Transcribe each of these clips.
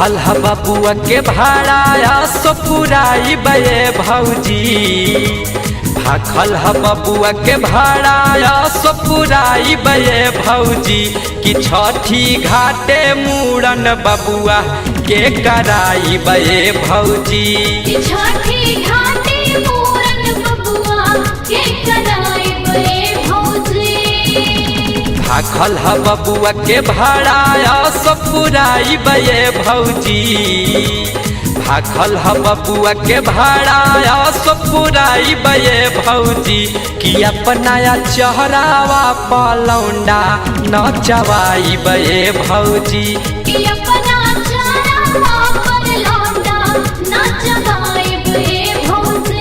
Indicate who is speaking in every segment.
Speaker 1: भाखल ह बबुआ के भाड़ा सो पुराई बे भौजी। भाखल ह बबुआ के भाड़ा सो पुराई बे भौजी। कि छठी घाटे मूड़न बबुआ के कराई बे भौजी।
Speaker 2: छठी घाटे मूड़न बबुआ के कराई बे भौजी।
Speaker 1: भाखल ह बबुआ के भाड़ा सो पुराई बे भौजी। भाखल ह बबुआ के भाड़ा सो पुराई बे भौजी। कि अपना चेहरावा पलौंडा नचवाई बे भौजी।
Speaker 2: कि अपना चेहरावा पलौंडा नचवाई बे भौजी।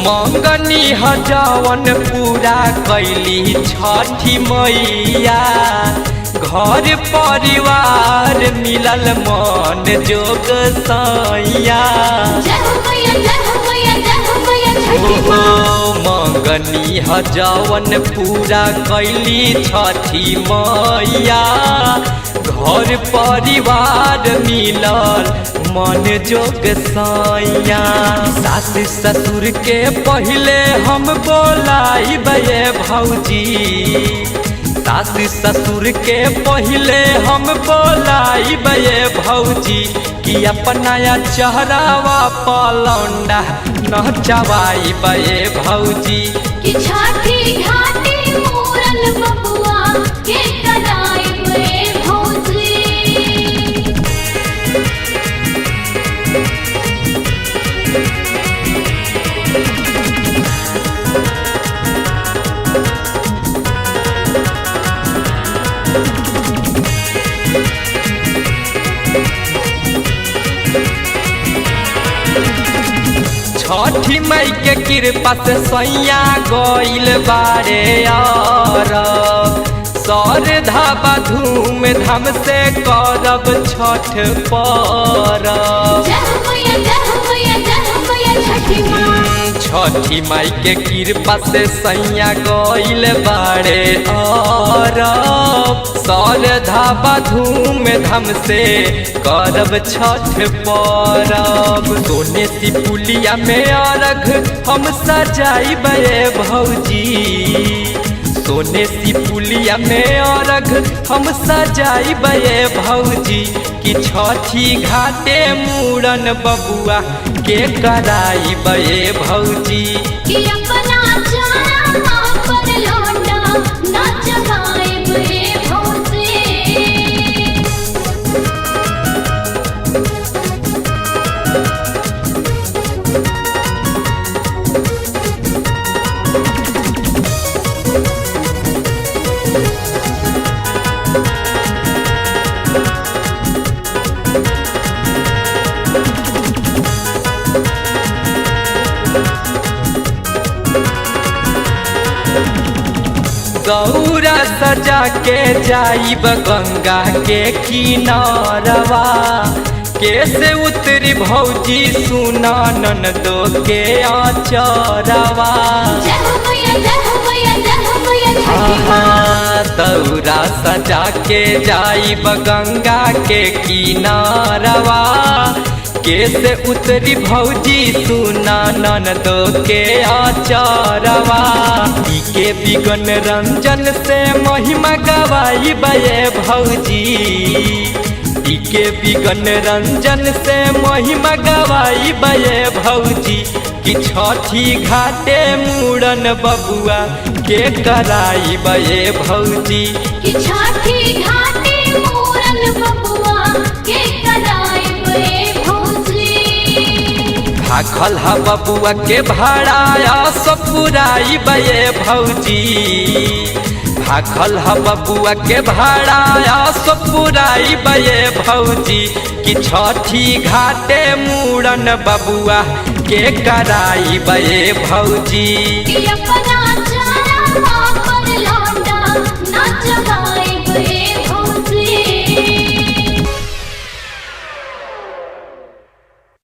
Speaker 1: मंगनी हजावन पूरा कैली छठी मैया। घर परिवार मिलल मन जोग सैया। मंगनी हजावन पूरा कैली छठी मैया। घर परिवार मिलल मन जोग सैया। सास ससुर के पहले हम बोलाई बे भौजी। सास ससुर के पहले हम बोलाई बे भौजी। कि अपना चेहरावा पलौंडा नचवाई बे भौजी।
Speaker 2: कि छठी घाटे मूड़न बबुआ के कराई बे भौजी।
Speaker 1: छठी मई के कृपा से सैया गइल बारे और श्रद्धा धूम धाम से करब छठ परब। छठी माई के कृपा से सैया गइल बारे और श्रद्धा धूम धाम से करब छठ परब। सोने सी पुलिया में अर्घ हम सजाई बे भौजी। सोने सी पुलिया में अर्घ हम सजाई बे भौजी। कि छठी घाटे मूड़न बबुआ के कराई बे भौजी।
Speaker 2: कि अपना चेहरावा पलौंडा नचवाई बे भौजी।
Speaker 1: गौरा सजा के जाइब गंगा के किनारवा। कैसे उतरी भौजी सुना ननदो के आचरवा। दौरा सजा के जाइब गंगा के किनारवा। कैसे उतरी भौजी सुना ननदो के आचरवा। के बिगन रंजन से महिमा गवाई बे भौजी। के बिगन रंजन से महिमा गवाई बे भौजी। कि छठी घाटे मूड़न बबुआ के कराई बे भौजी।
Speaker 2: कि छठी घाटे मूड़न बबुआ के कराई बे भौजी।
Speaker 1: भाखल ह बबुआ के भाड़ा सो पुराई बे भौजी। भाखल ह बबुआ के भाड़ा सो पुराई बये भौजी कि छठी घाटे मूड़न बबुआ के कराई बये भौजी
Speaker 2: कि अपना